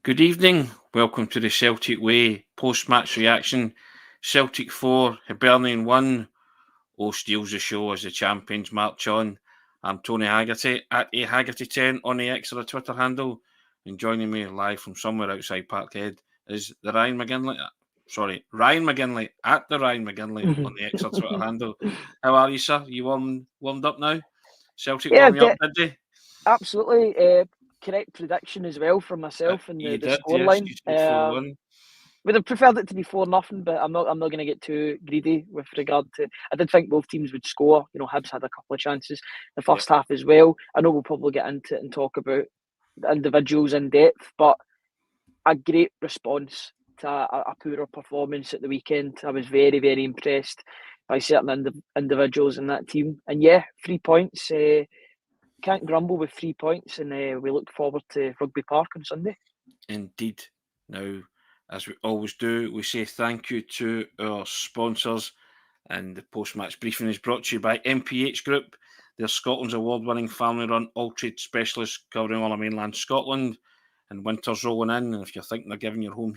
Good evening. Welcome to the Celtic Way post-match reaction. Celtic 4, Hibernian 1. O steals the show as the champions march on. I'm Tony Haggerty at Haggerty10 on the X or the Twitter handle. And joining me live from somewhere outside Parkhead is the Ryan McGinlay. Ryan McGinlay at the Ryan McGinlay on the X or Twitter handle. How are you, sir? You warmed up now? Celtic warmed you up, did they? Absolutely. Correct prediction as well from myself and the scoreline. Yes, would have preferred it to be 4-0, but I'm not going to get too greedy with regard to. I did think both teams would score. You know, Hibs had a couple of chances the first half as well. I know we'll probably get into it and talk about the individuals in depth, but a great response to a poorer performance at the weekend. I was very, very impressed by certain individuals in that team. And yeah, 3 points. Can't grumble with 3 points, and we look forward to Rugby Park on Sunday. Indeed. Now, as we always do, we say thank you to our sponsors, and the post-match briefing is brought to you by MPH Group. They're Scotland's award-winning family-run all-trade specialists covering all of mainland Scotland, and winter's rolling in, and if you're thinking of giving your home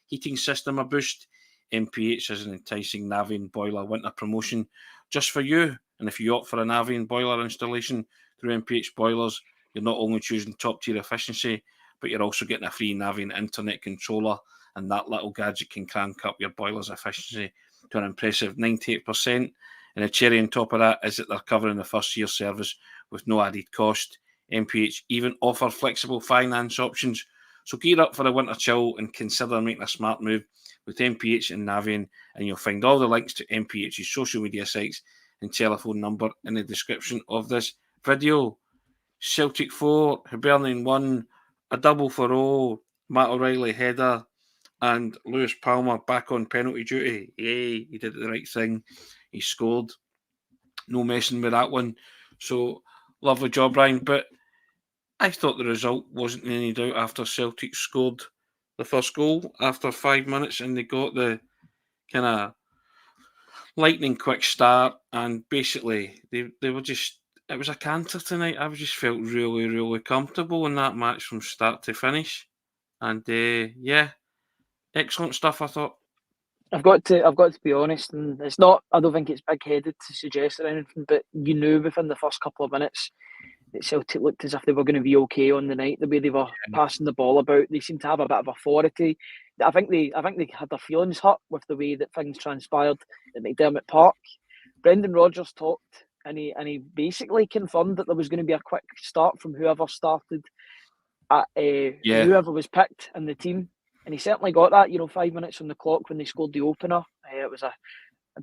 heating system a boost, MPH has an enticing Navian boiler winter promotion just for you. And if you opt for a Navian boiler installation through MPH Boilers, you're not only choosing top-tier efficiency, but you're also getting a free Navian internet controller, and that little gadget can crank up your boiler's efficiency to an impressive 98%. And the cherry on top of that is that they're covering the first year service with no added cost. MPH even offer flexible finance options. So gear up for the winter chill and consider making a smart move with MPH and Navian, and you'll find all the links to MPH's social media sites and telephone number in the description of this video. Celtic 4, Hibernian 1, a double for O, Matt O'Reilly header, and Lewis Palmer back on penalty duty. Yay, he did the right thing. He scored. No messing with that one. So, lovely job, Ryan. But I thought the result wasn't in any doubt after Celtic scored the first goal after 5 minutes, and they got the kind of lightning quick start, and basically they were just, it was a canter tonight. I just felt really, really comfortable in that match from start to finish. And yeah, excellent stuff, I thought. I've got to be honest, and it's not. I don't think it's big-headed to suggest or anything, but you knew within the first couple of minutes that Celtic looked as if they were going to be okay on the night. The way they were passing the ball about, they seemed to have a bit of authority. I think they had their feelings hurt with the way that things transpired at McDermott Park. Brendan Rodgers talked, and he basically confirmed that there was going to be a quick start from whoever started at whoever was picked in the team. And he certainly got that, 5 minutes on the clock when they scored the opener. It was a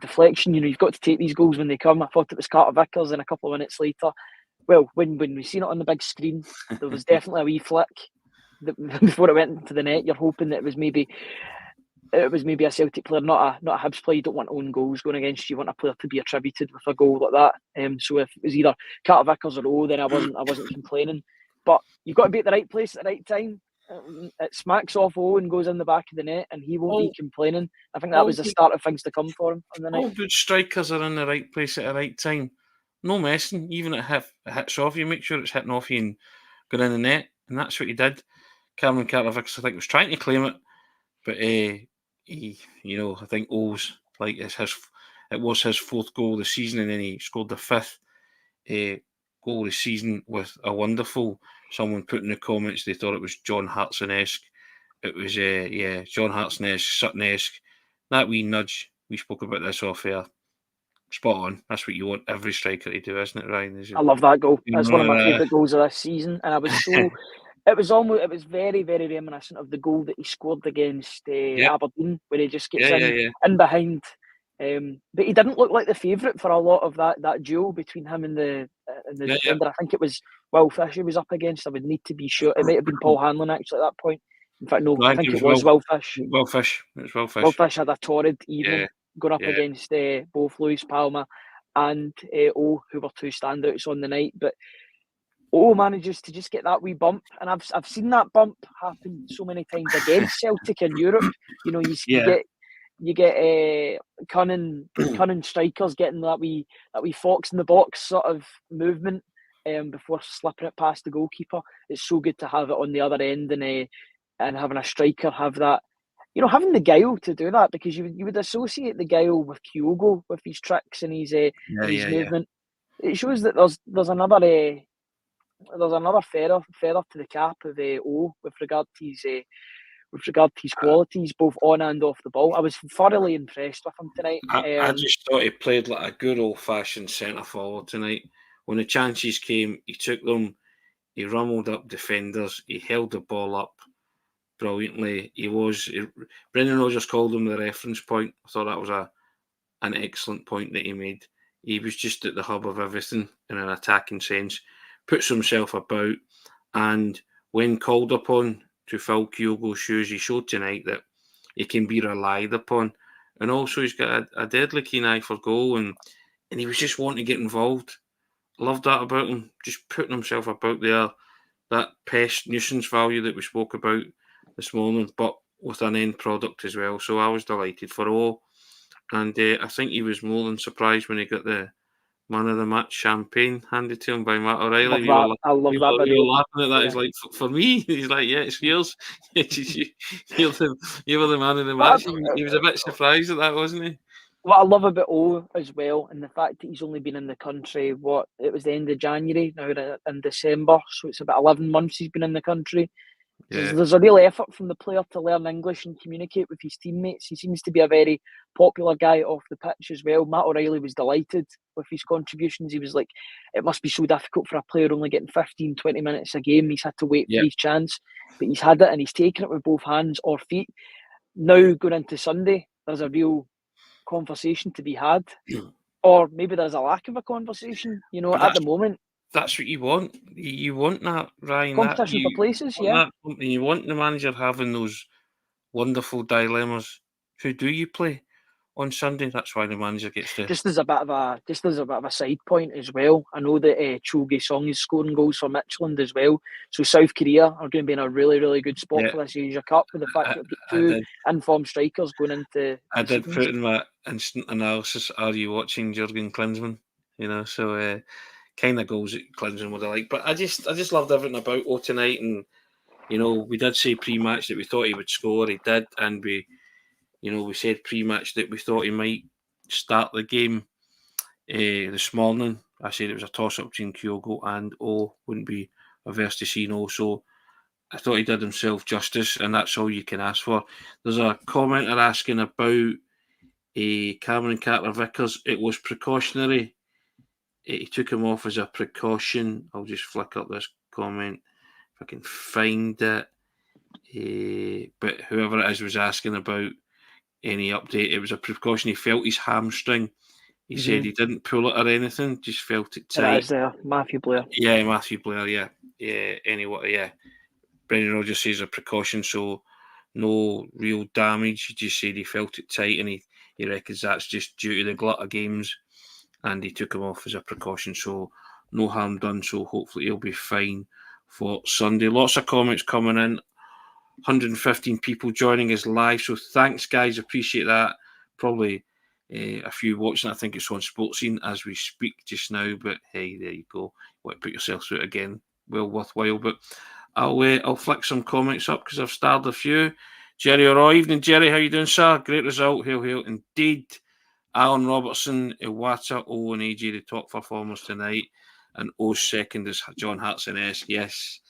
deflection. You've got to take these goals when they come. I thought it was Carter Vickers, and a couple of minutes later, well, when we seen it on the big screen, there was definitely a wee flick before it went into the net. You're hoping that it was maybe a Celtic player, not a Hibs player. You don't want own goals going against you. You want a player to be attributed with a goal like that. So if it was either Carter Vickers or O, then I wasn't complaining. But you've got to be at the right place at the right time. It smacks off O and goes in the back of the net, and he won't be complaining. I think that was the start of things to come for him on the night. All good strikers are in the right place at the right time. No messing. Even if it hits off you, make sure it's hitting off you and going in the net. And that's what he did. Cameron Carter-Vickers, I think, was trying to claim it, but he, I think O's like it was his fourth goal of the season, and then he scored the fifth goal of the season with a wonderful. Someone put in the comments they thought it was John Hartson-esque. It was John Hartson-esque, Sutton-esque. That wee nudge, we spoke about this off air. Spot on. That's what you want every striker to do, isn't it, Ryan? I love that goal. That's one of my favourite goals of this season, and I was so. It was very, very reminiscent of the goal that he scored against Aberdeen, where he just gets in behind. But he didn't look like the favourite for a lot of that duel between him and the defender. I think it was Will Fish he was up against. I would need to be sure. It might have been Paul Hanlon actually at that point. In fact, no, I think it was Will Fish. Will Fish. It was Will Fish. Will Fish had a torrid evening going up against both Lewis Palmer and O, who were two standouts on the night. But O manages to just get that wee bump, and I've seen that bump happen so many times against Celtic in Europe. You get cunning strikers getting that wee fox in the box sort of movement before slipping it past the goalkeeper. It's so good to have it on the other end, and and having a striker have that, having the guile to do that, because you would associate the guile with Kyogo, with his tricks and his movement. It shows that there's another feather to the cap of O with regard to his qualities, both on and off the ball. I was thoroughly impressed with him tonight. I just thought he played like a good old-fashioned centre-forward tonight. When the chances came, he took them, he rumbled up defenders, he held the ball up brilliantly. Brendan Rodgers called him the reference point. I thought that was an excellent point that he made. He was just at the hub of everything in an attacking sense, puts himself about, and when called upon to fill Kyogo's shoes, he showed tonight that he can be relied upon. And also he's got a deadly keen eye for goal, and he was just wanting to get involved. Loved that about him, just putting himself about there. That pest nuisance value that we spoke about this morning, but with an end product as well. So I was delighted for all. And I think he was more than surprised when he got the man of the match champagne handed to him by Matt O'Reilly. I love that We video. were laughing at that. Yeah. He's like, for me, he's like, yeah, it's yours. You were the man of the match. He was a bit surprised at that, wasn't he? What I love about O as well, and the fact that he's only been in the country, it was the end of January, now in December, so it's about 11 months he's been in the country. Yeah. There's a real effort from the player to learn English and communicate with his teammates. He seems to be a very popular guy off the pitch as well. Matt O'Reilly was delighted with his contributions. He was like, it must be so difficult for a player only getting 15, 20 minutes a game. He's had to wait for his chance, but he's had it and he's taken it with both hands or feet. Now going into Sunday, there's a real conversation to be had, or maybe there's a lack of a conversation, at the moment. That's what you want. You want that, Ryan. Competition for places, yeah. You want the manager having those wonderful dilemmas. Who do you play on Sunday? That's why the manager gets to. Just as a bit of a side point as well. I know that Cho Gi-sung is scoring goals for Midfield as well. So South Korea are going to be in a really, really good spot for this Asia Cup, with the fact that we've got two informed strikers going into. I did put in my instant analysis. Are you watching Jurgen Klinsmann? So. Kind of goals that Klinsmann would have liked, but I just loved everything about O tonight. And we did say pre-match that we thought he would score. He did, and we said pre-match that we thought he might start the game this morning. I said it was a toss-up between Kyogo and O. Wouldn't be averse to seeing O. So I thought he did himself justice, and that's all you can ask for. There's a commenter asking about Cameron Carter-Vickers. It was precautionary. He took him off as a precaution. I'll just flick up this comment if I can find it. But whoever it is was asking about any update. It was a precaution. He felt his hamstring. He said he didn't pull it or anything, just felt it tight. That is there, Matthew Blair. Yeah, Matthew Blair, yeah. Anyway, Brendan Rodgers says a precaution, so no real damage. He just said he felt it tight, and he reckons that's just due to the glut of games. And he took him off as a precaution, so no harm done. So hopefully he'll be fine for Sunday. Lots of comments coming in. 115 people joining us live. So thanks, guys. Appreciate that. Probably a few watching. I think it's on Sports Scene as we speak just now. But hey, there you go. You want to put yourself through it again. Well worthwhile. But I'll flick some comments up because I've starred a few. Jerry O'Roy. Evening, Jerry. How you doing, sir? Great result. Hail, hail. Indeed. Alan Robertson, Iwata, O and AJ, the top performers tonight. And O's second is John Hartson-esque. Yes.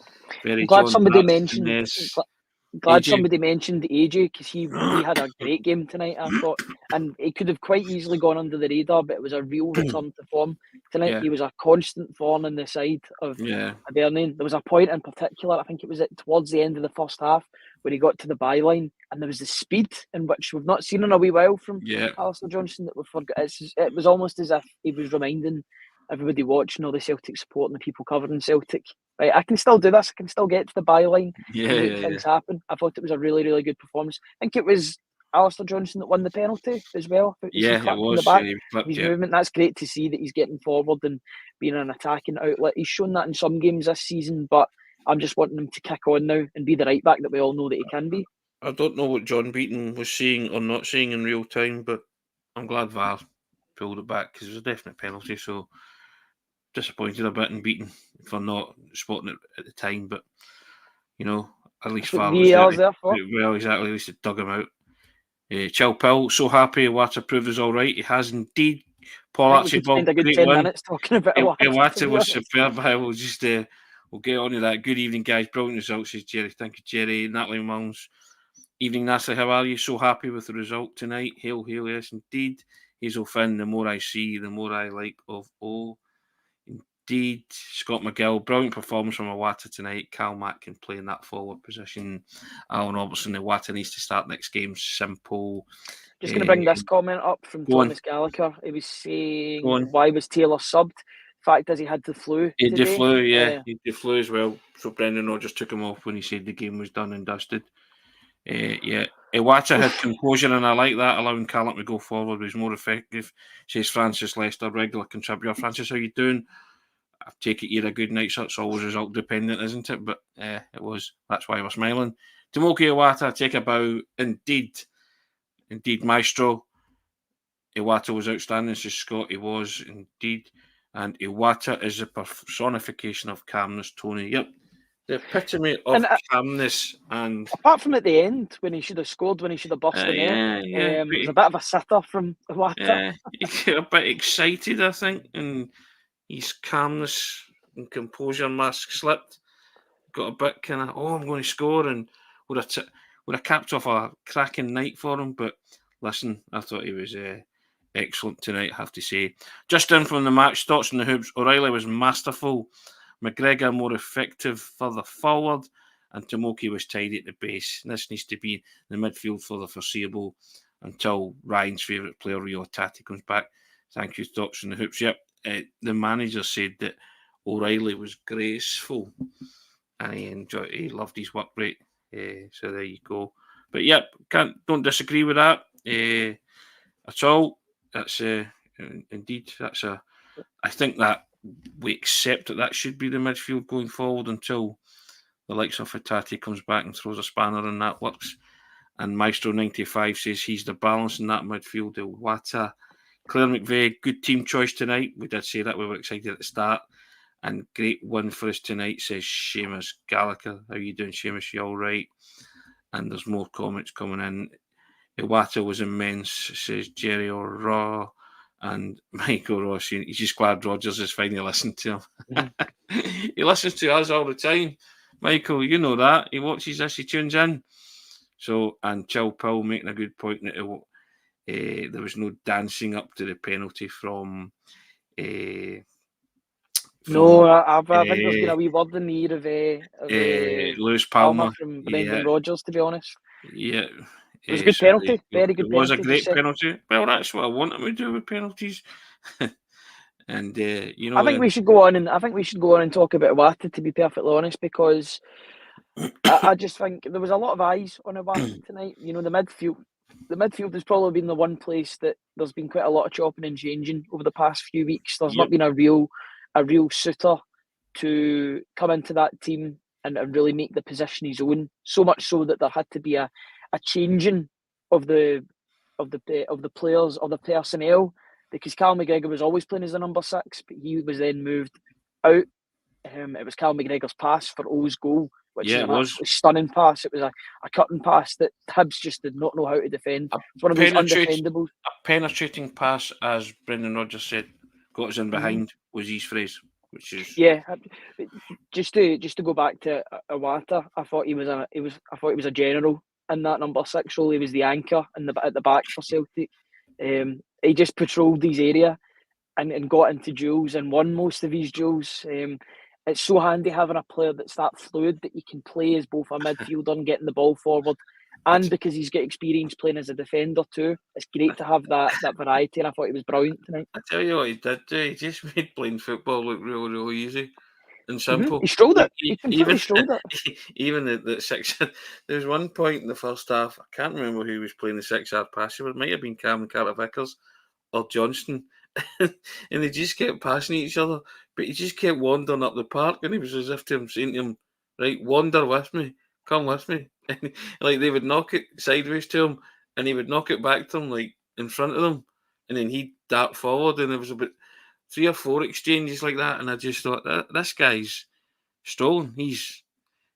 Very glad John somebody mentioned AJ. Somebody mentioned AJ, because he had a great game tonight, I thought. And he could have quite easily gone under the radar, but it was a real return to form tonight. Yeah. He was a constant thorn in the side of Hibernian. There was a point in particular, I think it was towards the end of the first half, where he got to the byline, and there was the speed in which we've not seen in a wee while from Alistair Johnston that we forgot. It was almost as if he was reminding everybody watching, all the Celtic support and the people covering Celtic, right, I can still do this. I can still get to the byline and make things happen. I thought it was a really, really good performance. I think it was Alistair Johnston that won the penalty as well. It was. In the back. His movement, that's great to see that he's getting forward and being an attacking outlet. He's shown that in some games this season, but I'm just wanting him to kick on now and be the right back that we all know that he can be. I don't know what John Beaton was saying or not saying in real time, but I'm glad VAR pulled it back because it was a definite penalty. So disappointed a bit in Beaton for not spotting it at the time, but at least That's what Far was there. VAR's there for. Well, exactly. At least it dug him out. Chil Pill, so happy Iwata proved us all right. He has indeed. Paul I think we could Archibald, spend a good great 10 win. minutes talking about Iwata. Iwata was superb. We'll just we'll get on to that. Good evening, guys. Brilliant results, says Jerry. Thank you, Jerry. Natalie Mullins. Evening, Natalie. How are you? So happy with the result tonight. Hail, hail, yes, indeed. Hazel Finn, the more I see, the more I like of all. Indeed. Scott McGill, brilliant performance from Iwata tonight. Cal Mack can play in that forward position. Alan Robertson, Iwata needs to start next game. Simple. Just going to bring this comment up from Thomas Gallagher. He was saying, why was Taylor subbed? Fact is, he had the flu. He had the flu, yeah. He had the flu as well. So Brendan Rodgers took him off when he said the game was done and dusted. Yeah. Iwata had composure, and I like that, allowing Callum to go forward was more effective, says Francis Lester, regular contributor. Francis, how you doing? I take it you're a good night, so it's always result dependent, isn't it? But it was. That's why we're smiling. Tomoki Iwata, take a bow. Indeed, maestro. Iwata was outstanding, says Scott. He was indeed. And Iwata is the personification of calmness, Tony. Yep. The epitome of calmness. And apart from at the end, when he should have scored, when he should have burst the net, it was a bit of a sitter from Iwata. Yeah, he got a bit excited, I think, and his calmness and composure mask slipped. Got a bit kind of, I'm going to score, and would have capped off a cracking night for him. But listen, I thought he was excellent tonight, I have to say. Just in from the match, thoughts on the hoops. O'Reilly was masterful. McGregor more effective further forward, and Tomoki was tidy at the base. This needs to be the midfield for the foreseeable until Ryan's favourite player, Rio Tati, comes back. Thank you, thoughts on the hoops. Yep, the manager said that O'Reilly was graceful, and he loved his work rate. So there you go. But yep, don't disagree with that at all. That's indeed I think that we accept that should be the midfield going forward until the likes of Fatati comes back and throws a spanner and that works. And Maestro 95 says he's the balance in that midfield. Iwata. Claire McVeigh, good team choice tonight. We did say that. We were excited at the start. And great win for us tonight, says Seamus Gallagher. How you doing, Seamus? You all right? And there's more comments coming in. Iwata was immense, says Jerry O'Raw. And Michael Ross, he's just glad Rodgers is finally listening to him. Mm-hmm. He listens to us all the time. Michael, you know that. He watches this, he tunes in. So, and Chil Pill making a good point that there was no dancing up to the penalty from... no, I think there's been a wee word in the ear of Lewis Palmer from Brendan Rodgers, to be honest. Yeah. It was a good penalty. Very good penalty. It was a great penalty. Well, that's what I want him to do with penalties. And I think we should go on and talk about Iwata, to be perfectly honest, because I just think there was a lot of eyes on Iwata tonight. You know, the midfield has probably been the one place that there's been quite a lot of chopping and changing over the past few weeks. There's not been a real suitor to come into that team and really make the position his own. So much so that there had to be a changing of the players or the personnel, because Cal McGregor was always playing as the number 6, but he was then moved out. It was Cal McGregor's pass for O's goal, which is an absolutely stunning pass. It was a cutting pass that Hibs just did not know how to defend. It's one of those undefendables. A penetrating pass, as Brendan Rodgers said, got us in behind, was his phrase. Which is just to go back to Iwata, I thought he was a general in that number 6 role. He was the anchor at the back for Celtic. He just patrolled his area and got into duels and won most of his duels. It's so handy having a player that's that fluid that you can play as both a midfielder and getting the ball forward, and because he's got experience playing as a defender too. It's great to have that variety, and I thought he was brilliant tonight. I tell you what he did do, he just made playing football look really, really easy and simple. He strolled it. He completely strolled it. Even the 6, there was one point in the first half, I can't remember who was playing the 6-yard pass. It might have been Cameron Carter-Vickers or Johnston. And they just kept passing each other, but he just kept wandering up the park, and he was as if saying to him, right, wander with me, come with me. And like they would knock it sideways to him, and he would knock it back to him, like in front of them, and then he'd dart forward, and there was about 3 or 4 exchanges like that, and I just thought, this guy's strolling. He's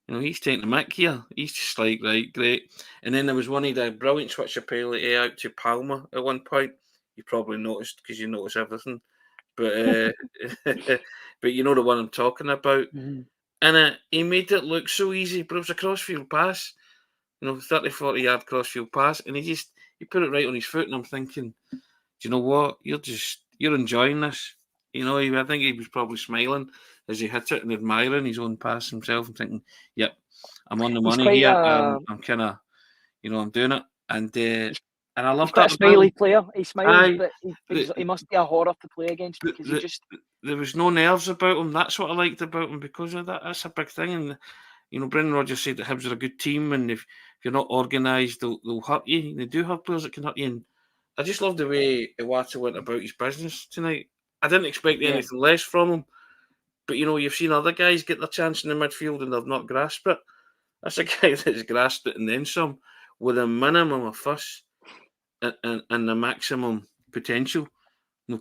He's taking the mick here. He's just like, right, great. And then there was one of the brilliant switch of penalty out to Palmer at one point. You probably noticed because you notice everything. But but you know the one I'm talking about. Mm-hmm. And he made it look so easy, but it was a crossfield pass. 30, 40 yard crossfield pass. And he put it right on his foot. And I'm thinking, do you know what? You're enjoying this. I think he was probably smiling as he hit it and admiring his own pass himself and thinking, yep, I'm on the money here. I'm kind of, I'm doing it. And I love that. He's a smiley player. He smiles, Aye, but he must be a horror to play against because there was no nerves about him. That's what I liked about him because of that. That's a big thing. And Brendan Rodgers said that Hibs are a good team, and if you're not organised, they'll hurt you. And they do have players that can hurt you. And I just love the way Iwata went about his business tonight. I didn't expect anything less from him. But, you've seen other guys get their chance in the midfield and they've not grasped it. That's a guy that's grasped it and then some with a minimum of fuss and the maximum potential.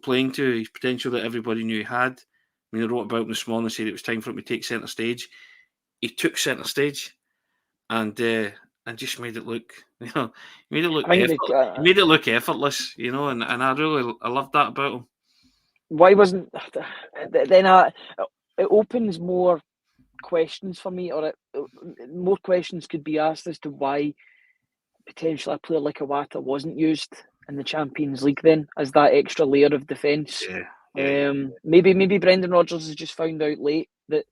Playing to his potential that everybody knew he had. I wrote about him this morning and said it was time for him to take centre stage. He took centre stage and just made it look, he made it look effortless, and I loved that about him. Why wasn't then it opens more questions for me, or more questions could be asked as to why potentially a player like Iwata wasn't used in the Champions League then as that extra layer of defence. Maybe Brendan Rodgers has just found out late that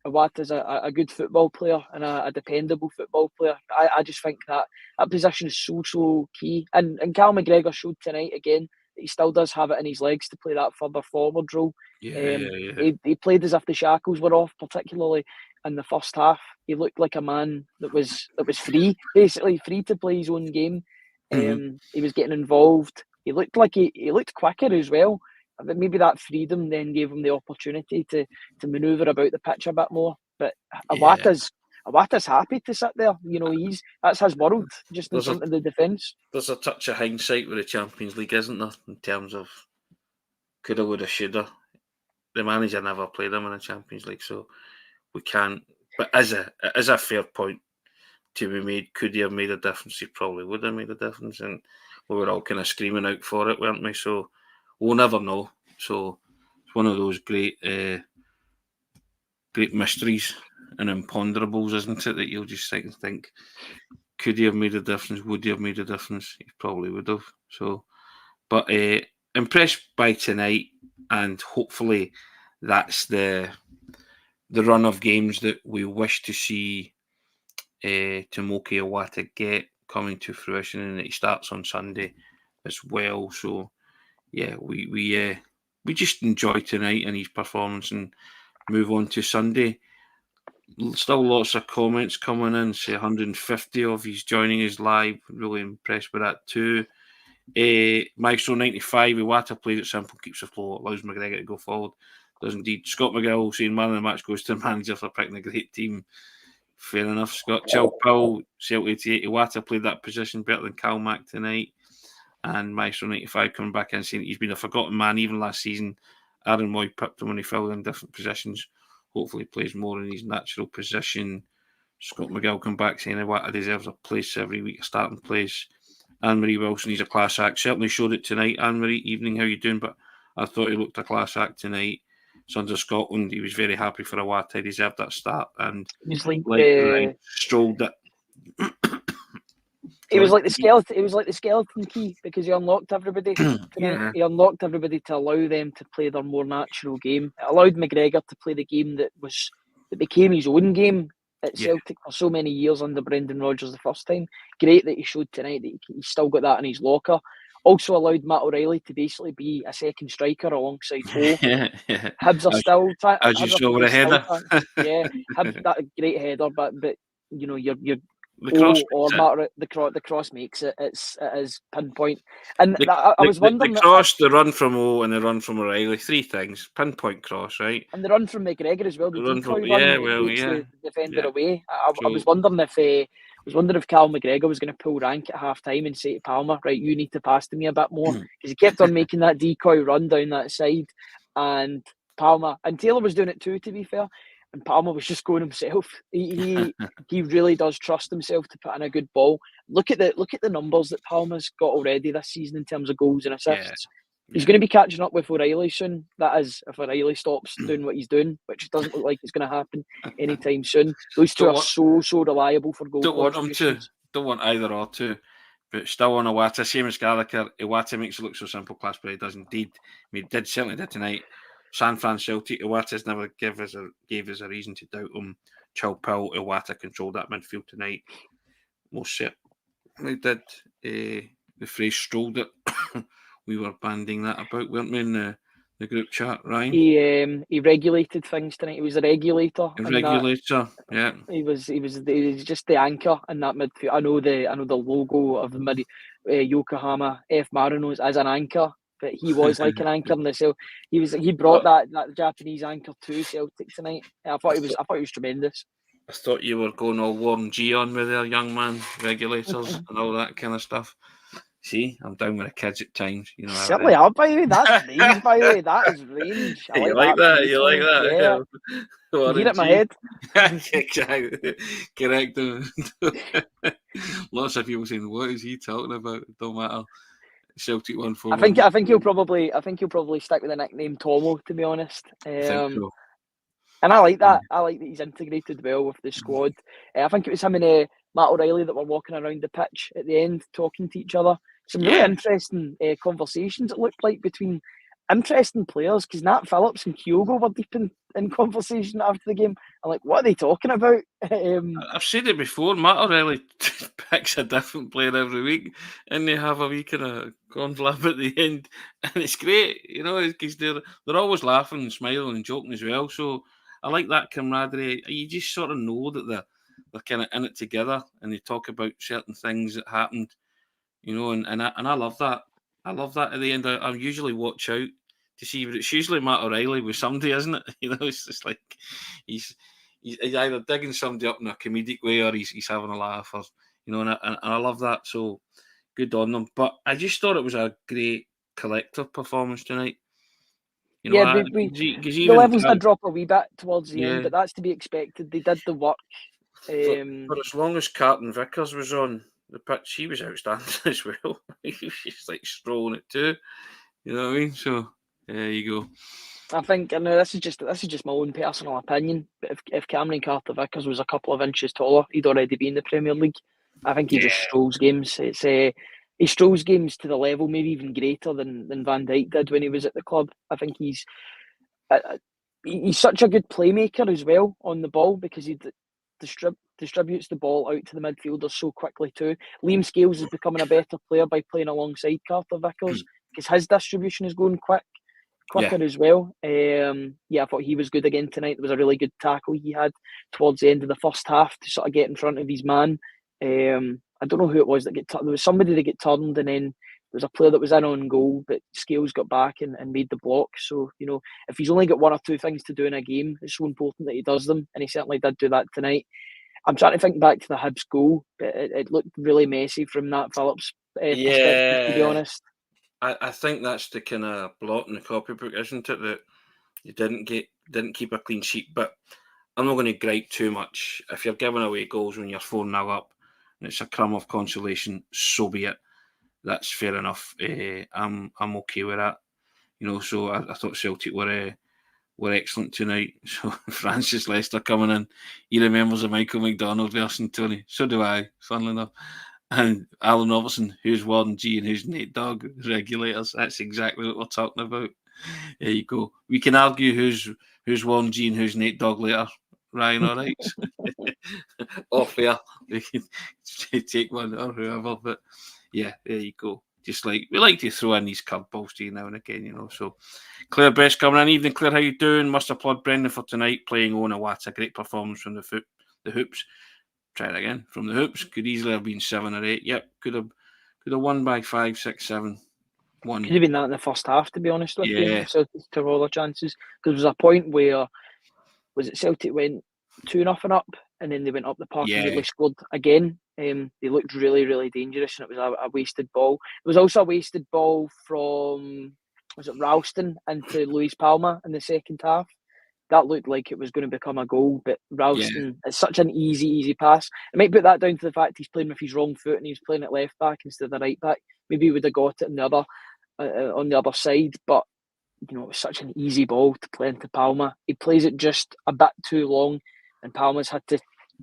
Iwata's a good football player and a dependable football player. I just think that position is so key. And Cal McGregor showed tonight again that he still does have it in his legs to play that further forward role. He played as if the shackles were off, particularly in the first half. He looked like a man that was free, basically free to play his own game. He was getting involved. He looked like he looked quicker as well. But maybe that freedom then gave him the opportunity to manoeuvre about the pitch a bit more. But Iwata's happy to sit there. That's his world, just in front of the defence. There's a touch of hindsight with the Champions League, isn't there? In terms of coulda, woulda, shoulda. The manager never played him in the Champions League, so we can't. But as a fair point to be made, could he have made a difference? He probably would have made a difference, and we were all kind of screaming out for it, weren't we? So we'll never know. So it's one of those great mysteries and imponderables, isn't it? That you'll just think, could he have made a difference? Would he have made a difference? He probably would have. So, but impressed by tonight, and hopefully that's the run of games that we wish to see Tomoki Iwata get coming to fruition, and it starts on Sunday as well. So yeah, we just enjoy tonight and his performance and move on to Sunday. Still lots of comments coming in. Say 150 of he's joining us live. Really impressed with that too. Maestro 95, Iwata played it simple, keeps the flow, allows McGregor to go forward. Does indeed. Scott McGill saying man of the match goes to the manager for picking a great team. Fair enough. Scott Chilpill, Celtic 88, Iwata played that position better than Cal Mack tonight. And Maestro 95 coming back in saying he's been a forgotten man even last season. Aaron Moy picked him when he filled in different positions. Hopefully he plays more in his natural position. Scott McGill come back saying Iwata deserves a place every week, a starting place. Anne-Marie Wilson, he's a class act. Certainly showed it tonight. Anne-Marie, evening, how you doing? But I thought he looked a class act tonight. Sons of Scotland, he was very happy for Iwata. He deserved that start. And he's like strolled it. He was like the skeleton. It was like the skeleton key because he unlocked everybody. He unlocked everybody to allow them to play their more natural game. It allowed McGregor to play the game that became his own game at Celtic for so many years under Brendan Rodgers the first time. Great that he showed tonight that he's still got that in his locker. Also allowed Matt O'Reilly to basically be a second striker alongside Ho. Hibs are still trying. As you saw with a header. Hibs that great header, but you're the cross the cross makes it. It is pinpoint. And I was wondering the cross, the run from O, and the run from O'Reilly. Three things. Pinpoint cross, right? And the run from McGregor as well. The defender away. I was wondering if Cal McGregor was going to pull rank at half time and say to Palmer, right, you need to pass to me a bit more, because he kept on making that decoy run down that side, and Palmer and Taylor was doing it too, to be fair. and Palmer was just going himself. He really does trust himself to put in a good ball. Look at the numbers that Palmer's got already this season in terms of goals and assists. He's going to be catching up with O'Reilly soon. That is, if O'Reilly stops doing what he's doing, which doesn't look like it's going to happen anytime soon. Those two are so reliable for goal contributions. Don't want either or to. But still on Iwata, same as Gallagher. Iwata makes it look so simple, class, but he does indeed. I mean, certainly did tonight. San Fran Celtic, Iwata's never gave us a reason to doubt him. Chilpil, Iwata controlled that midfield tonight. Most certainly did. The phrase "strolled it." We were banding that about, weren't we, in the group chat, Ryan? He regulated things tonight. He was a regulator. Yeah. He was just the anchor in that midfield. I know the logo of the Yokohama F Marinos as an anchor, but he was like an anchor in the cell. He brought that Japanese anchor to Celtic tonight. I thought he was tremendous. I thought you were going all Warren G on with their young man regulators and all that kind of stuff. See, I'm down with the kids at times. You know, certainly are, by the way. That's range, by the way. That is range. You like that? You like that? Yeah. You get it in my head. Exactly. Correct. Lots of people saying, "What is he talking about?" It don't matter. Celtic 1-4. I think he'll probably stick with the nickname Tomo, to be honest. I think so. And I like that. I like that he's integrated well with the squad. I think it was him and Matt O'Reilly that were walking around the pitch at the end, talking to each other. Some really interesting conversations, it looked like, between interesting players, because Nat Phillips and Kyogo were deep in conversation after the game. I'm like, what are they talking about? I've said it before, Matt O'Reilly picks a different player every week, and they have a wee kind of conflab at the end, and it's great, you know, because they're always laughing and smiling and joking as well, so I like that camaraderie. You just sort of know that they're kind of in it together, and they talk about certain things that happened, you know, and I love that. I love that. At the end, I usually watch out to see, but it's usually Matt O'Reilly with somebody, isn't it? You know, it's just like he's either digging somebody up in a comedic way, or he's having a laugh, or you know, and I love that. So good on them. But I just thought it was a great collective performance tonight. You know, the levels did drop a wee bit towards the end, but that's to be expected. They did the work. For as long as Carlton Vickers was on the pitch, he was outstanding as well. He was just like strolling it too. You know what I mean? So there you go. I think, and this is just my own personal opinion, but if Cameron Carter Vickers was a couple of inches taller, he'd already be in the Premier League. I think he just strolls games. He strolls games to the level maybe even greater than Van Dijk did when he was at the club. I think he's such a good playmaker as well on the ball, because he distributes the ball out to the midfielders so quickly too. Liam Scales is becoming a better player by playing alongside Carter Vickers, because his distribution is going quicker as well. I thought he was good again tonight. There was a really good tackle he had towards the end of the first half to sort of get in front of his man. I don't know who it was that there was somebody that got turned, and then there was a player that was in on goal, but Scales got back and made the block. So, you know, if he's only got one or two things to do in a game, it's so important that he does them, and he certainly did do that tonight. I'm trying to think back to the Hibs goal, but it looked really messy from Nat Phillips' perspective, to be honest. I think that's the kind of blot in the copybook, isn't it? That you didn't keep a clean sheet. But I'm not going to gripe too much. If you're giving away goals when you're 4-0 up and it's a crumb of consolation, so be it. That's fair enough. I'm okay with that. You know, so I thought Celtic were excellent tonight. So Francis Leicester coming in, he remembers the Michael McDonald version, Tony. So do I, funnily enough. And Alan Robertson, who's Warren G and who's Nate Dogg, regulators. That's exactly what we're talking about. There you go. We can argue who's Warren G and who's Nate Dogg later. Ryan, all right? Off air. We can take one or whoever. But yeah, there you go. Just like we like to throw in these curveballs to you now and again, you know. So Claire Best coming in. Evening, Claire. How you doing? Must applaud Brendan for tonight playing Owen Iwata. Great performance from the Hoops. Try it again. From the Hoops. Could easily have been 7 or 8. Yep. Could have won by 5, 6, 7. 1. Could have been that in the first half, to be honest with you. Celtic took all their chances. Because there was a point where Celtic went 2-0 up, and then they went up the park and really scored again. They looked really, really dangerous, and it was a wasted ball. It was also a wasted ball from, was it Ralston into Luis Palma in the second half, that looked like it was going to become a goal, but Ralston, it's such an easy pass. I might put that down to the fact he's playing with his wrong foot and he's playing at left back instead of the right back. Maybe he would have got it on the other side, but it was such an easy ball to play into Palma. He plays it just a bit too long, and Palma's had to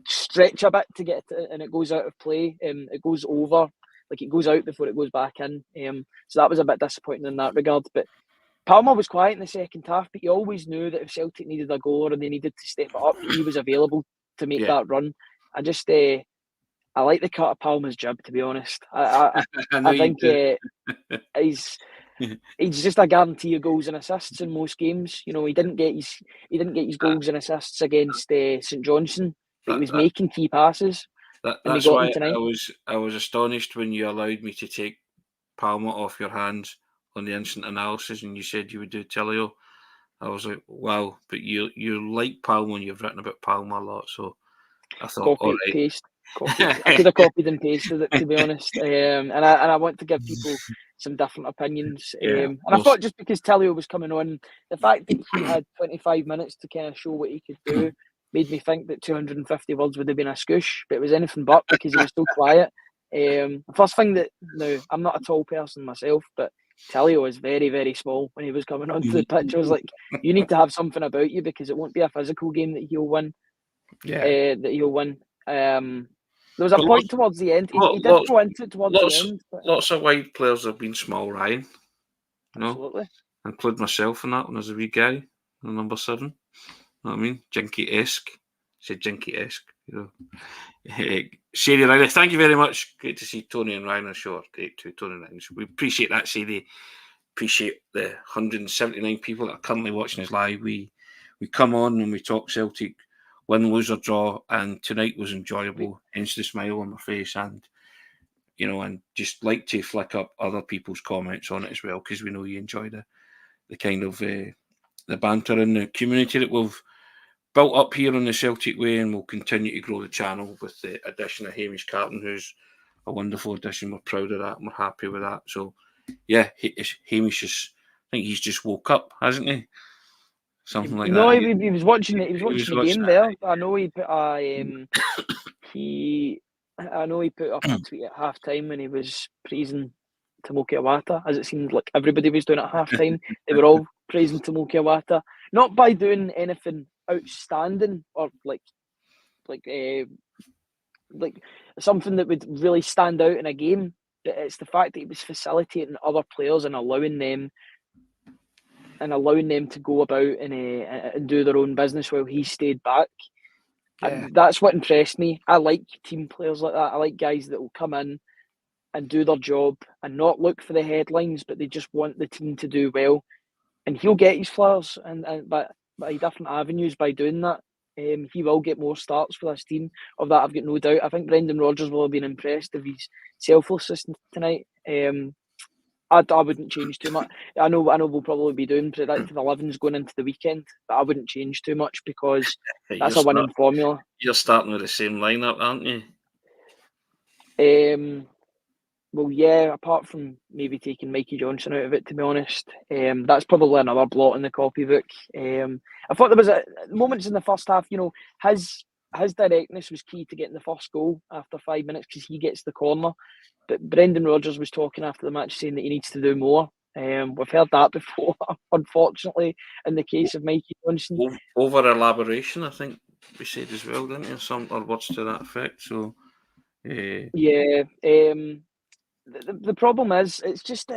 stretch a bit to get it, and it goes out of play. It goes over, like it goes out before it goes back in. So that was a bit disappointing in that regard. But Palma was quiet in the second half, but you always knew that if Celtic needed a goal and they needed to step it up, he was available to make that run. I like the cut of Palma's jib, to be honest. I think he's just a guarantee of goals and assists in most games. He didn't get his goals and assists against St Johnstone, but he was making key passes. That's why I was astonished when you allowed me to take Palma off your hands on the instant analysis, and you said you would do Telio. I was like, wow, but you like Palma and you've written about Palma a lot, so I thought, all right. Paste. I could have copied and pasted it, to be honest. And I want to give people some different opinions. And I thought just because Telio was coming on, the fact that he had 25 minutes to kind of show what he could do made me think that 250 words would have been a scoosh, but it was anything but because he was so quiet. The first thing now, I'm not a tall person myself, but Telio was very, very small when he was coming onto the pitch. I was like, you need to have something about you because it won't be a physical game that he'll win. There was a point towards the end. He did go into it towards the end. Lots of wide players have been small, Ryan. Absolutely. I include myself in that when I was a wee guy, number 7. You know what I mean? Jinky-esque. Said Jinky-esque. Sadie Riley, thank you very much. Great to see Tony and Ryan on shore. Great too, Tony and Ryan. We appreciate that, Sadie. Appreciate the 179 people that are currently watching us live. We come on and we talk Celtic, win, lose or draw, and tonight was enjoyable. Hence the smile on my face, and and just like to flick up other people's comments on it as well, because we know you enjoy the kind of the banter and the community that we've built up here on the Celtic Way, and we'll continue to grow the channel with the addition of Hamish Carton, who's a wonderful addition. We're proud of that and we're happy with that. So yeah, Hamish I think he's just woke up, hasn't he? Something like that. No, he was watching the game there. I know he put up a tweet at half time when he was praising Tomoki Iwata, as it seemed like everybody was doing at half time. They were all praising Tomoki Iwata, not by doing anything outstanding or like something that would really stand out in a game. But it's the fact that he was facilitating other players and allowing them to go about and do their own business while he stayed back. And that's what impressed me. I like team players like that. I like guys that will come in and do their job and not look for the headlines, but they just want the team to do well. And he'll get his flowers and by different avenues by doing that. He will get more starts for this team. Of that, I've got no doubt. I think Brendan Rodgers will have been impressed if he's selfless tonight. I wouldn't change too much. I know we'll probably be doing predictive 11s going into the weekend, but I wouldn't change too much because that's a winning formula. You're starting with the same lineup, aren't you? Well, yeah, apart from maybe taking Mikey Johnson out of it, to be honest. That's probably another blot in the copybook. I thought there was moments in the first half, his directness was key to getting the first goal after 5 minutes because he gets the corner. But Brendan Rodgers was talking after the match saying that he needs to do more. We've heard that before, unfortunately, in the case of Mikey Johnson. Over elaboration, I think we said as well, didn't you? Some or words to that effect. So, yeah. The problem is, it's just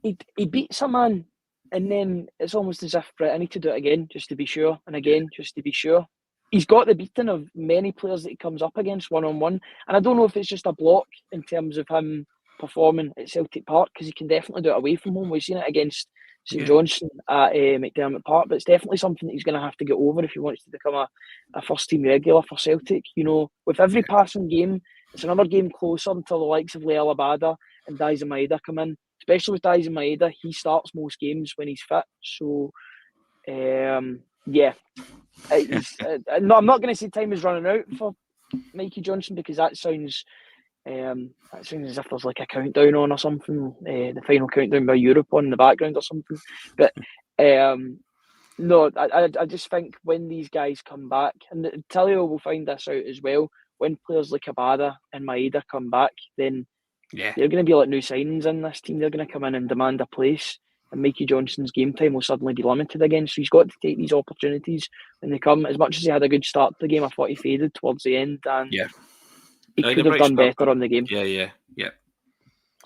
he beats a man, and then it's almost as if, right, I need to do it again just to be sure, and again just to be sure. He's got the beating of many players that he comes up against one-on-one, and I don't know if it's just a block in terms of him performing at Celtic Park, because he can definitely do it away from home. We've seen it against St Johnstone at McDermott Park, but it's definitely something that he's going to have to get over if he wants to become a first-team regular for Celtic. With every passing game, it's another game closer until the likes of Leal Abada and Daizen Maeda come in. Especially with Daizen Maeda, he starts most games when he's fit. So, yeah. No, I'm not going to say time is running out for Mikey Johnson because that sounds as if there's like a countdown on or something, the final countdown by Europe on in the background or something. But No, I just think when these guys come back, and Tellio will find this out as well, when players like Abada and Maeda come back, then Yeah. they're going to be like new signings in this team. They're going to come in and demand a place, and Mikey Johnson's game time will suddenly be limited again. So he's got to take these opportunities when they come. As much as he had a good start to the game, I thought he faded towards the end, and he could have done better on the game. Yeah.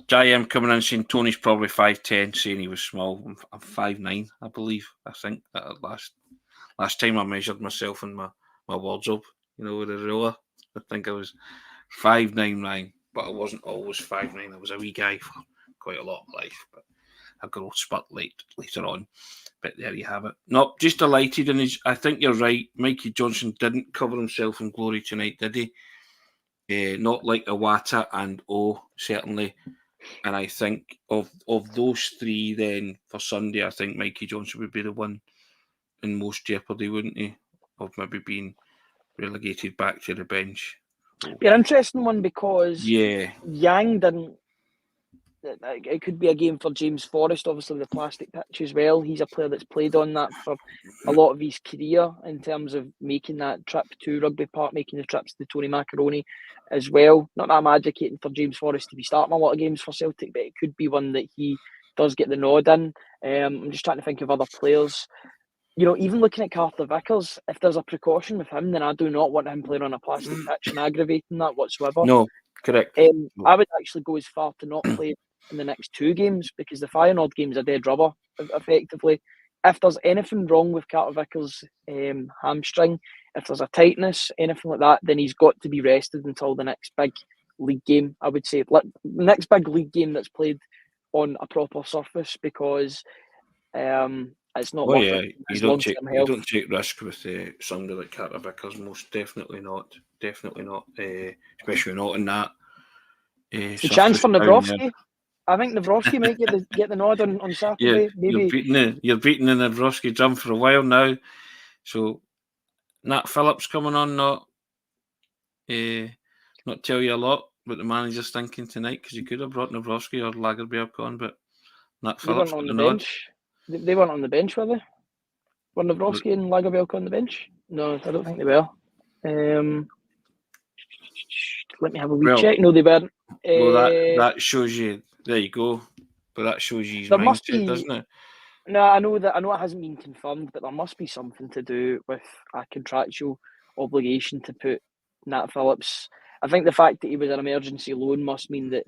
JM coming in saying Tony's probably 5'10", saying he was small. I'm 5'9", I believe. I think that last time I measured myself in my wardrobe, with a ruler, I think I was 5'9", but I wasn't always 5'9". I was a wee guy for quite a lot of life, but a growth spurt later on. But there you have it. Not just delighted, and I think you're right. Mikey Johnson didn't cover himself in glory tonight, did he? Not like Iwata and certainly. And I think of those three, then for Sunday, I think Mikey Johnson would be the one in most jeopardy, wouldn't he? Of maybe being relegated back to the bench. Be an interesting one because Yang didn't. It could be a game for James Forrest, obviously the plastic pitch as well. He's a player that's played on that for a lot of his career in terms of making that trip to Rugby Park, making the trips to Tony Macaroni as well. Not that I'm advocating for James Forrest to be starting a lot of games for Celtic, but it could be one that he does get the nod in. I'm just trying to think of other players. Even looking at Carter Vickers, if there's a precaution with him, then I do not want him playing on a plastic pitch and aggravating that whatsoever. No, correct. I would actually go as far to not play in the next two games because the Feyenoord game's a dead rubber, effectively. If there's anything wrong with Carter Vickers' hamstring, if there's a tightness, anything like that, then he's got to be rested until the next big league game, I would say. The next big league game that's played on a proper surface because it's not worth it. You don't take risk with somebody like Carter Vickers, most definitely not. Definitely not, especially not in that. It's a chance for Nawrocki. I think Nawrocki might get the nod on Saturday. Maybe you're beating the Nawrocki drum for a while now. So Nat Phillips coming on, not tell you a lot what the manager's thinking tonight because you could have brought Nawrocki or Lagerbielke on, but Nat Phillips they weren't on the bench. They weren't on the bench, were they? Were Nawrocki and Lagerbielke on the bench? No, I don't think they were. Let me have a wee check. No, they weren't. That shows you. There you go. But that shows you his mindset, doesn't it? No, I know it hasn't been confirmed, but there must be something to do with a contractual obligation to put Nat Phillips. I think the fact that he was an emergency loan must mean that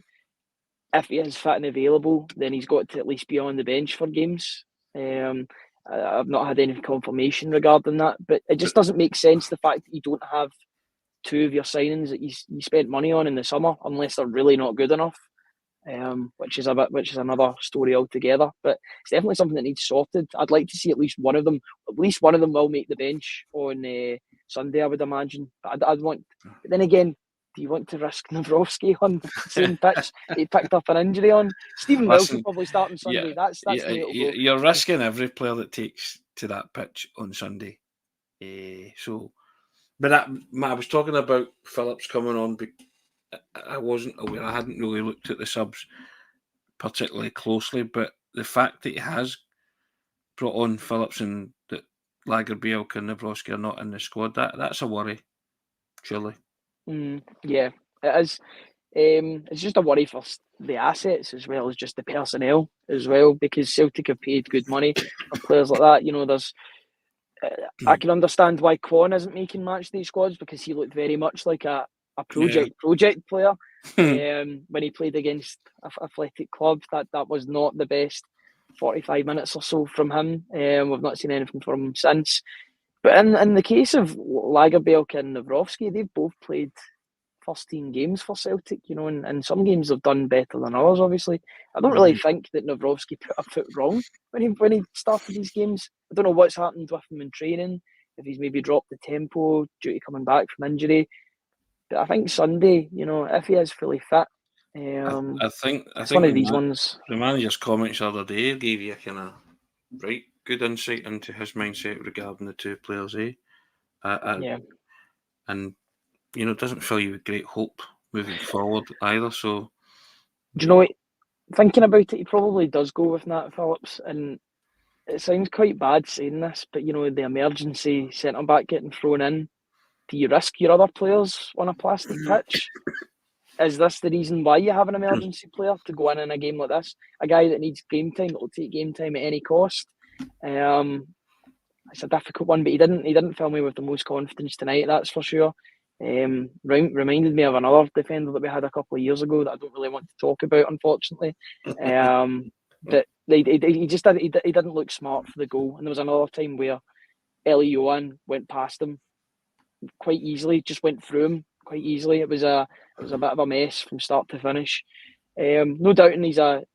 if he is fit and available, then he's got to at least be on the bench for games. I've not had any confirmation regarding that, but it just doesn't make sense the fact that you don't have two of your signings that you spent money on in the summer unless they're really not good enough, which is another story altogether. But it's definitely something that needs sorted. I'd like to see at least one of them. At least one of them will make the bench on Sunday, I would imagine. But I'd want. But then again, do you want to risk Nawrocki on the same pitch he picked up an injury on? Stephen Welsh will probably start on Sunday. That's the way it'll go. You're risking every player that takes to that pitch on Sunday. But I was talking about Phillips coming on. I wasn't aware. I hadn't really looked at the subs particularly closely, but the fact that he has brought on Phillips and that Lagerbielke and Nawrocki are not in the squad, that's a worry, surely. Yeah, it is. It's just a worry for the assets as well as just the personnel as well, because Celtic have paid good money for players like that. There's. I can understand why Kwon isn't making matchday squads because he looked very much like a project player when he played against Athletic Club. That was not the best 45 minutes or so from him. We've not seen anything from him since. But in the case of Lagerbielke and Nawrocki, they've both played first team games for Celtic, and some games they've done better than others, obviously. I don't really think that Nawrocki put a foot wrong when he started these games. I don't know what's happened with him in training, if he's maybe dropped the tempo due to coming back from injury. But I think Sunday, if he is fully fit, I think one of these ones. The manager's comments the other day gave you a kind of good insight into his mindset regarding the two players, and it doesn't fill you with great hope moving forward either. So, do you know what? Thinking about it, he probably does go with Nat Phillips, and it sounds quite bad saying this, but the emergency centre back getting thrown in. Do you risk your other players on a plastic pitch? Is this the reason why you have an emergency player to go in a game like this? A guy that needs game time, that will take game time at any cost. It's a difficult one, but he didn't fill me with the most confidence tonight, that's for sure. Reminded me of another defender that we had a couple of years ago that I don't really want to talk about, unfortunately. But he didn't look smart for the goal. And there was another time where Hyeon went past him quite easily, just went through him quite easily. It was a bit of a mess from start to finish. No doubting he's a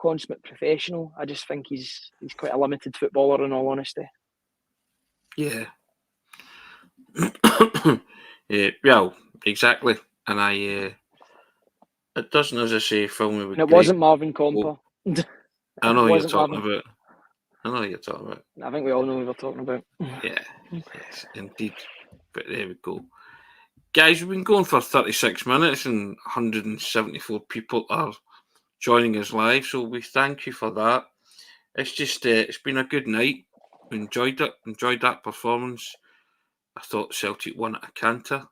consummate professional. I just think he's quite a limited footballer, in all honesty. Yeah. Well, exactly. And it doesn't, as I say, fill me with And it wasn't Marvin Comper. I know who you're talking about. I think we all know who we're talking about. Yeah, yes, indeed. But there we go. Guys, we've been going for 36 minutes and 174 people are joining us live, so we thank you for that. It's just, it's been a good night. We enjoyed it, enjoyed that performance. I thought Celtic won at a canter.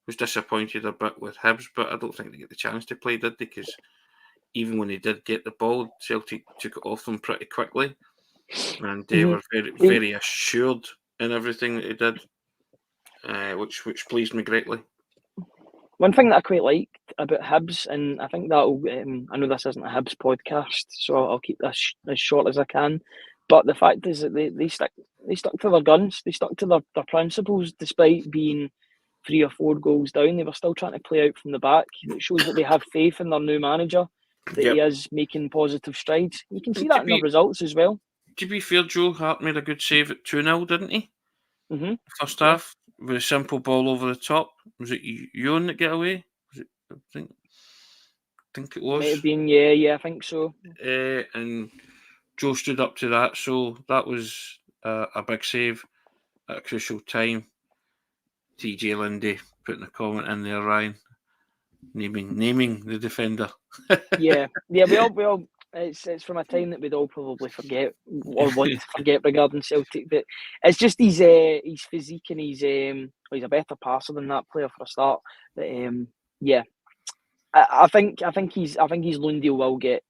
Was disappointed a bit with Hibs, but I don't think they get the chance to play, did they? Because even when they did get the ball, Celtic took it off them pretty quickly. And they were very, very assured in everything that they did, which pleased me greatly. One thing that I quite liked about Hibs, and I think that'll, I know this isn't a Hibs podcast, so I'll keep this as short as I can, but the fact is that they stuck to their guns, they stuck to their principles, despite being 3 or 4 goals down. They were still trying to play out from the back. It shows that they have faith in their new manager, that he is making positive strides. You can see that in the results as well. To be fair, Joe Hart made a good save at 2-0, didn't he? Mm-hmm. First half, with a simple ball over the top. Was it Ewan that got away? Was it? I think it was. Might have been, yeah, I think so. And Joe stood up to that, so that was a big save at a crucial time. TJ Lindy putting a comment in there, Ryan, naming the defender. yeah, we all. It's from a time that we'd all probably forget or want to forget regarding Celtic, but it's just his physique and he's a better passer than that player for a start. But yeah, I think his loan deal will get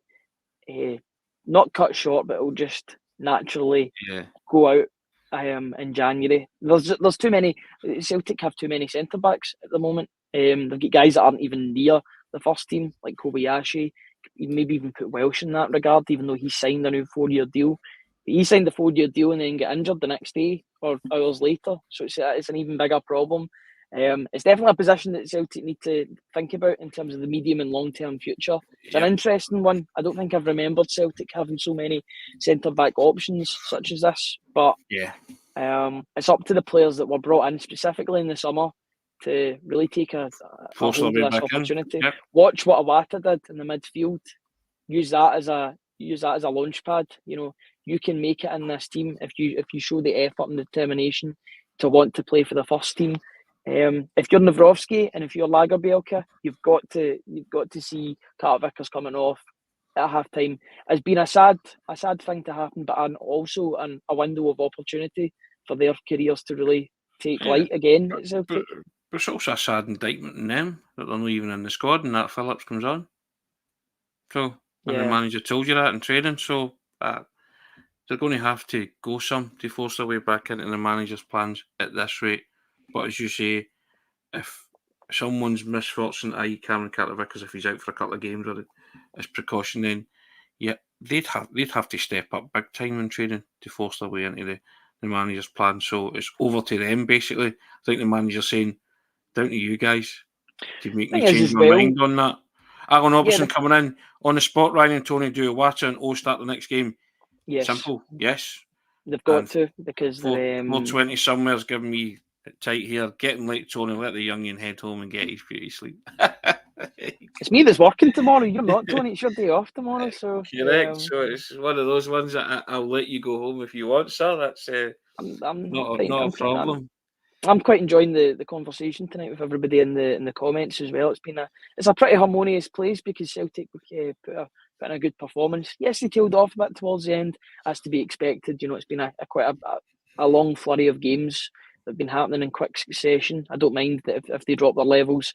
not cut short, but it'll just naturally go out in January. There's too many. Celtic have too many centre backs at the moment. They've got guys that aren't even near the first team, like Kobayashi. Maybe even put Welsh in that regard, even though he signed a new 4-year deal. But he signed the 4-year deal and then got injured the next day or hours later. So it's an even bigger problem. It's definitely a position that Celtic need to think about in terms of the medium and long-term future. It's an interesting one. I don't think I've remembered Celtic having so many centre-back options such as this. But it's up to the players that were brought in specifically in the summer to really take a hold of this opportunity. Watch what Iwata did in the midfield. Use that as a launch pad. You can make it in this team if you show the effort and determination to want to play for the first team. If you're Nawrowski and if you're Lagerbielke, you've got to see Carter Vickers coming off at half time. It's been a sad thing to happen, but also a window of opportunity for their careers to really take light again at Celtic. But it's also a sad indictment in them that they're not even in the squad and that Phillips comes on. So, and the manager told you that in training, so they're going to have to go some to force their way back into the manager's plans at this rate. But as you say, if someone's misfortune, i.e. Cameron Carter-Vickers, if he's out for a couple of games or as precaution, then they'd have to step up big time in training to force their way into the manager's plan. So it's over to them, basically. I think the manager's saying, down to you guys to make me change my mind on that. Alan Robertson coming in on the spot, Ryan and Tony do Iwata and start the next game. Yes. Simple, yes. They've got to, because 420 somewhere's giving me tight here. Getting late, Tony, let the youngin head home and get his beauty sleep. It's me that's working tomorrow. You're not, Tony. It's your day off tomorrow. So correct. So it's one of those ones that I'll let you go home if you want, sir. That's not a problem. I'm quite enjoying the conversation tonight with everybody in the comments as well. It's a pretty harmonious place because Celtic put put in a good performance. Yes, they tailed off a bit towards the end, as to be expected. You know, it's been quite a long flurry of games that have been happening in quick succession. I don't mind that if they drop their levels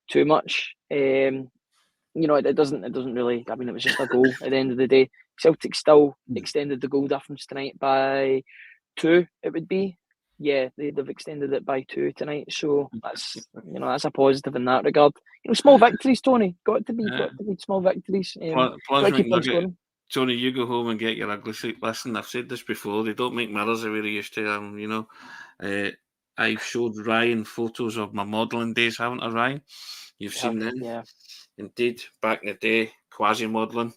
too much. You know, it doesn't really. I mean, it was just a goal at the end of the day. Celtic still extended the goal difference tonight by 2. It would be, yeah, they've extended it by 2 tonight. So that's a positive in that regard. You know, small victories, Tony. Got to be small victories. Plunge Got to keep on McNugget. scoring. Tony, you go home and get your ugly suit. Listen, I've said this before. They don't make mirrors the way they used to. You know, I've showed Ryan photos of my modelling days, haven't I, Ryan? You've seen them. Yeah. Indeed, back in the day, quasi-modelling,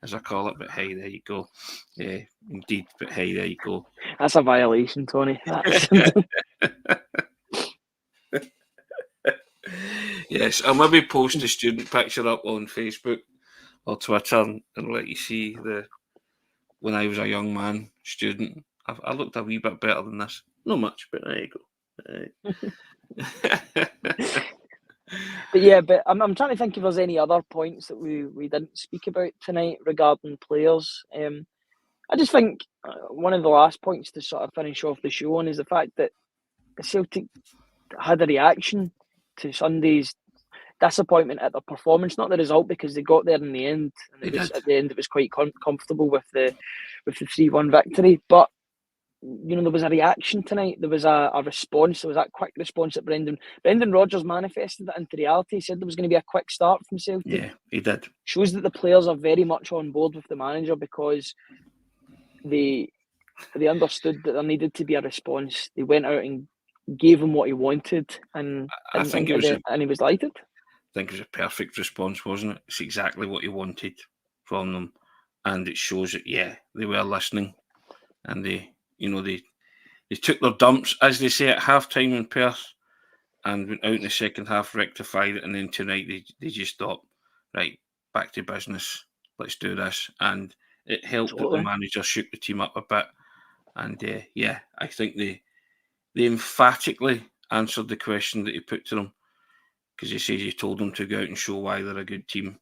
as I call it. But hey, there you go. Yeah, indeed. But hey, there you go. That's a violation, Tony. Yes, I'll maybe post the student picture up on Facebook or Twitter and let you see when I was a young man, student. I looked a wee bit better than this. Not much, but there you go. But I'm trying to think if there's any other points that we didn't speak about tonight regarding players. I just think one of the last points to sort of finish off the show on is the fact that Celtic had a reaction to Sunday's disappointment at the performance, not the result, because they got there in the end, and at the end it was quite comfortable with the 3-1 victory. But you know, there was a reaction tonight. There was a response. There was that quick response that Brendan Rodgers manifested that into reality. He said there was going to be a quick start from Celtic. Yeah, he did. Shows that the players are very much on board with the manager, because they understood that there needed to be a response. They went out and gave him what he wanted, and he was delighted. I think it was a perfect response, wasn't it? It's exactly what he wanted from them, and it shows that they were listening, and they took their dumps, as they say, at half time in Perth, and went out in the second half, rectified it, and then tonight they just thought, right, back to business, let's do this, and it helped that the manager shook the team up a bit, and I think they emphatically answered the question that he put to them, because he says he told them to go out and show why they're a good team.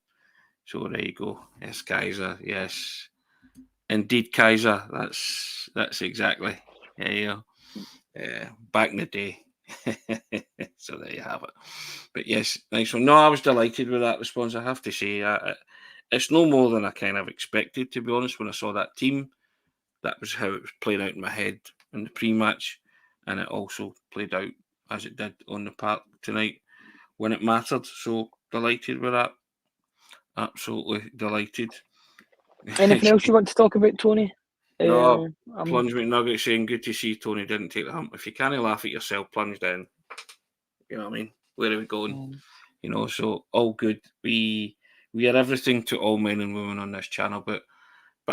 So there you go. Yes, Kaiser. Yes, indeed, Kaiser. That's exactly. Back in the day. So there you have it. But yes, nice one. No, I was delighted with that response. I have to say, it's no more than I kind of expected, to be honest. When I saw that team, that was how it was playing out in my head in the pre-match, and it also played out as it did on the park tonight when it mattered. So delighted with that. Absolutely delighted. Anything else you want to talk about, Tony? No, Plunge McNugget saying, good to see Tony didn't take the hump. If you can't laugh at yourself, plunge down. You know what I mean? Where are we going? You know, so all good. We are everything to all men and women on this channel, but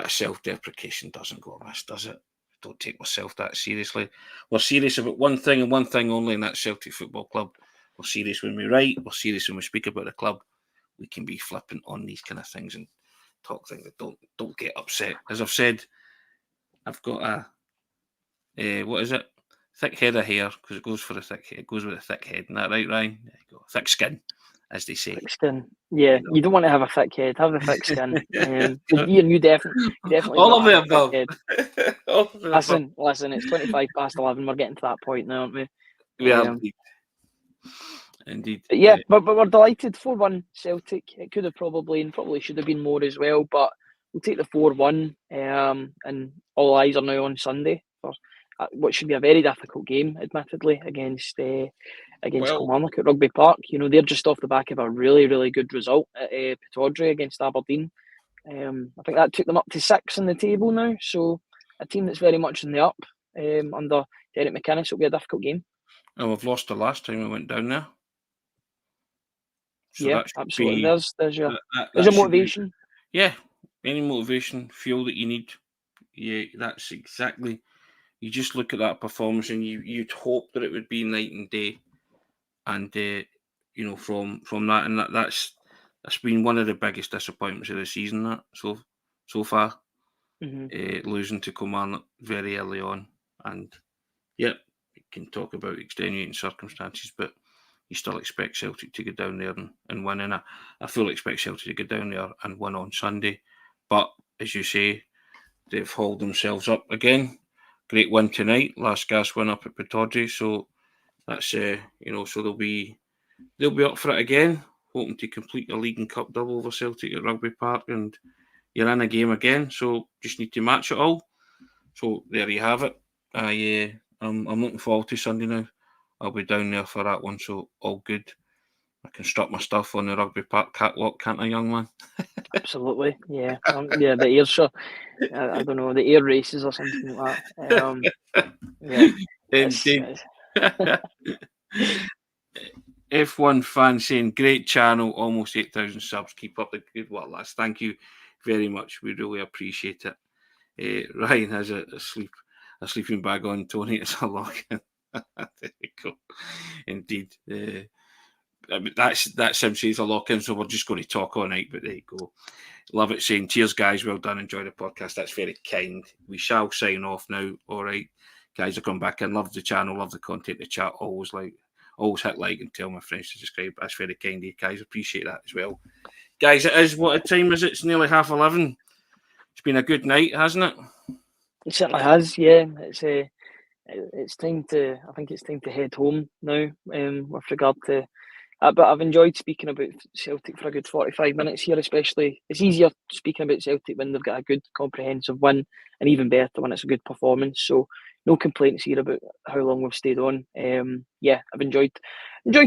self-deprecation doesn't go amiss, does it? Don't take myself that seriously. We're serious about one thing and one thing only, and that's Celtic Football Club. We're serious when we write. We're serious when we speak about the club. We can be flippant on these kind of things and talk things that don't get upset. As I've said, I've got a what is it? Thick head of hair, because it goes for a thick head. It goes with a thick head. Isn't that right, Ryan? There you go. Thick skin, as they say. Thick skin. Yeah, you don't want to have a thick head. Have the thick skin. You definitely all of the above. Listen. It's 11:25. We're getting to that point now, aren't we? We are indeed. But we're delighted. 4-1 Celtic. It could have probably should have been more as well, but we'll take the 4-1. And all eyes are now on Sunday for what should be a very difficult game, admittedly, against Kilmarnock at Rugby Park. You know, they're just off the back of a really, really good result at Pittodrie against Aberdeen. I think that took them up to 6 on the table now. So a team that's very much in the up under Derek McInnes. It'll be a difficult game. And we've lost the last time we went down there. So absolutely. There's your motivation. Any motivation, fuel that you need. Yeah, that's exactly. You just look at that performance and you'd hope that it would be night and day. And from that, and that's been one of the biggest disappointments of the season. That so far, losing to Kilmarnock very early on, and you can talk about extenuating circumstances, but you still expect Celtic to go down there and win. And I fully expect Celtic to go down there and win on Sunday. But as you say, they've hauled themselves up again. Great win tonight, last gas win up at Pittodrie. So that's so they'll be up for it again, hoping to complete a League and Cup double over Celtic at Rugby Park, and you're in a game again. So just need to match it all. So there you have it. I'm looking forward to Sunday now. I'll be down there for that one. So all good. I can strut my stuff on the Rugby Park catwalk, can't I, young man? Absolutely, yeah. Yeah, the air show. I don't know, the air races or something like that. Yeah. Indeed. F1 fan saying, great channel, almost 8,000 subs. Keep up the good work, lads. Thank you very much. We really appreciate it. Ryan has a sleeping bag on. Tony is a lock in. There you go. Indeed. That simply is a lock in, so we're just going to talk all night, but there you go. Love it, saying, cheers, guys. Well done. Enjoy the podcast. That's very kind. We shall sign off now. All right. Guys are coming back in. Love the channel, love the content, the chat. Always hit like and tell my friends to subscribe. That's very kind of you guys. Appreciate that as well. Guys, it is, what time is it? It's nearly 11:30. It's been a good night, hasn't it? It certainly has, yeah. It's time to, I think it's time to head home now, with regard to but I've enjoyed speaking about Celtic for a good 45 minutes here, especially. It's easier speaking about Celtic when they've got a good comprehensive win, and even better when it's a good performance. So no complaints here about how long we've stayed on. Yeah, I've enjoyed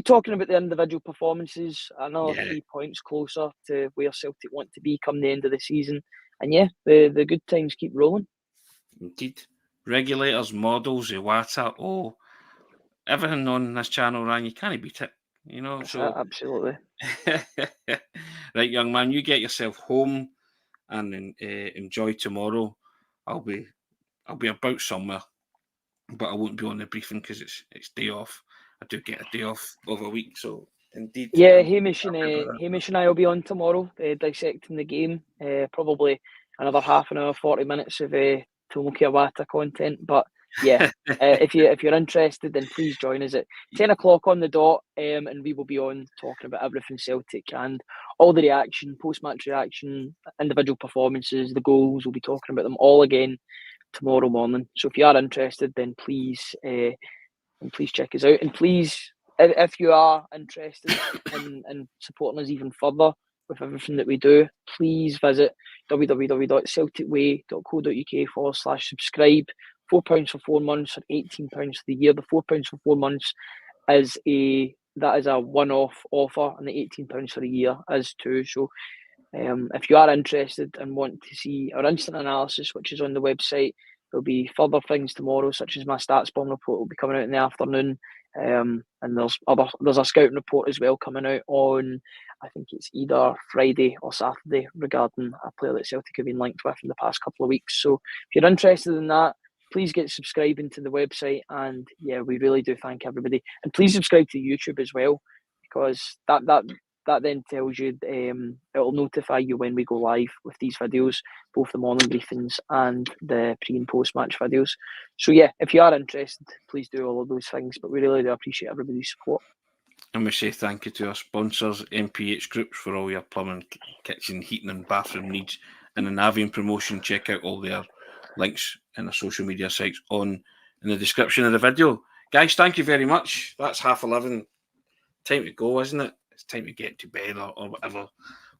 talking about the individual performances. Another 3 points closer to where Celtic want to be come the end of the season. And yeah, the good times keep rolling. Indeed. Regulators, models, Iwata, everything on this channel, Ryan, you can't beat it. So absolutely. Right, young man, you get yourself home and enjoy tomorrow. I'll be about somewhere, but I won't be on the briefing because it's day off. I do get a day off of a week, so indeed. Yeah, Hamish and I will be on tomorrow, dissecting the game. Probably another half an hour, 40 minutes of Tomoki Iwata content. But yeah, if you're interested, then please join us at 10 o'clock on the dot, and we will be on talking about everything Celtic and all the reaction, post-match reaction, individual performances, the goals. We'll be talking about them all again tomorrow morning. So if you are interested, then please check us out, and please, if you are interested in supporting us even further with everything that we do, please visit www.celticway.co.uk/subscribe. £4 for 4 months or £18 for the year. The £4 for 4 months is a one-off offer, and the £18 for the year is too. So if you are interested and want to see our instant analysis, which is on the website, there'll be further things tomorrow, such as my stats bomb report will be coming out in the afternoon. And there's a scouting report as well coming out on, I think it's either Friday or Saturday, regarding a player that Celtic have been linked with in the past couple of weeks. So if you're interested in that, please get subscribing to the website. And yeah, we really do thank everybody. And please subscribe to YouTube as well, because that then tells you, it'll notify you when we go live with these videos, both the morning briefings and the pre and post match videos. So yeah, if you are interested, please do all of those things. But we really do appreciate everybody's support. And we say thank you to our sponsors, MPH Group, for all your plumbing, kitchen, heating and bathroom needs. And the Navian promotion, check out all their links and their social media sites in the description of the video. Guys, thank you very much. That's 11:30. Time to go, isn't it? It's time to get to bed or whatever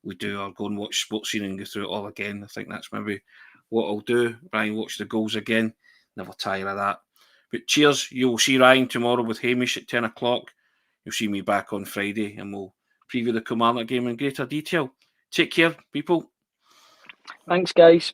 we do, or go and watch Sports Scene and go through it all again. I think that's maybe what I'll do. Ryan, watch the goals again. Never tire of that. But cheers. You'll see Ryan tomorrow with Hamish at 10 o'clock. You'll see me back on Friday, and we'll preview the Kilmarnock game in greater detail. Take care, people. Thanks, guys.